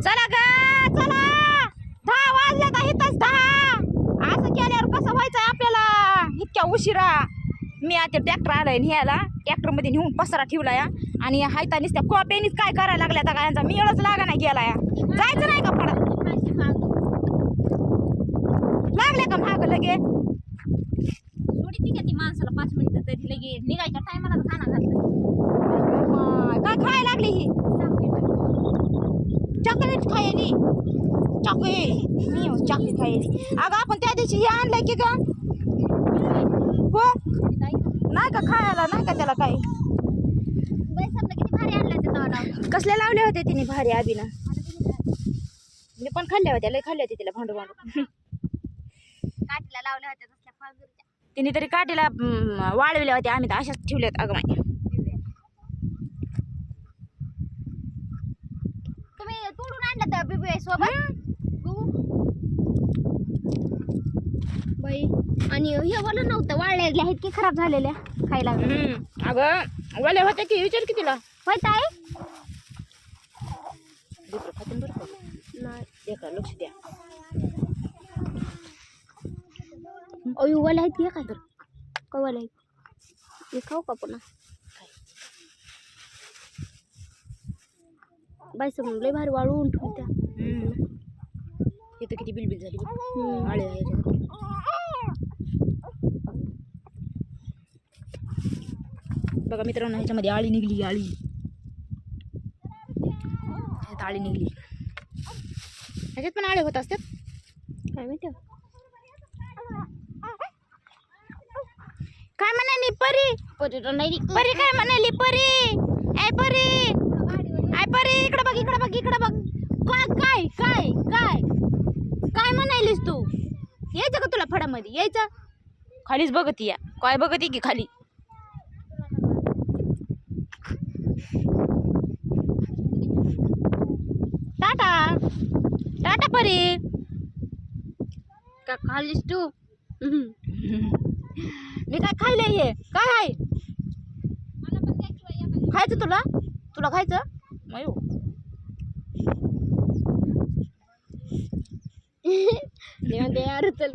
चला ग चला 10 वाजल्यात इथंच 10 असं केल्यावर कसं व्हायचंय आपल्याला इतक्या उशिरा मी आता ट्रॅक्टर आलाय न्यायला ट्रॅक्टर मध्ये नेऊन पसारा ठेवलाय आणि हायता नुसत्या कॉप्यानीच काय करायला लागल्या आता यांचा मिळच लागा नाही गेलाय जायचं नाही का पडत लागले का महाग लगे थोडी ती ती माणसाला 5 मिनिटं तरी लगे निघायच्या टायमाला खाना घातलं काय खायला लागली ही चॉकलेट खायली चॉकलेट खायली अगं आपण त्या दिवशी हे आणलंय की का हो नाही का खायला नाही का त्याला काही किती भारी आणलं ते तवा कसले लावले होते तिने भारी आबीना मी पण खाल्ल्या होत्या लय खाल्ल्या होत्या तिला भांडू भांडू काठीला लावल्या होत्या तसल्या फालतूच्या तिने तरी काठीला वाळविल्या होत्या आम्ही तर अशाच ठेवल्यात अगं माय तुम्ही तोडून आणलं तर बिबी सोबत बाई आणि हे बोल नव्हतं वाळलेल्या आहेत की खराब झालेल्या खायला अगं वाले होते की विचार की तिला होय ताई दुसरं खातून बरं नाही देखा लक्ष द्या अयो वाले आहेत की काय तर कवाले आहेत हे खाऊ का पुन्हा बाई समोर लय भारी वाळवून ठेवत्या इथं किती बिलबिल झाली आळे आहे बघा मित्रांनो ह्याच्यामध्ये आळी निघली आळी ह्यात आळी निघली ह्याच्यात पण आळे होत असतात काय माहिती काय म्हणाली परी परी नाही परी काय म्हणाली परी ऐ परी ऐ परी इकडे बघ इकडे बघ इकडे बघ काय काय काय काय काय म्हणालीस तू यायचं का तुला फडामध्ये यायचं खालीच बघती या काय बघती की खाली टाटा टाटा परी का खालीस तू मी काय खायलंय हे काय आहे खायचं तुला तुला खायचं मयो यार चल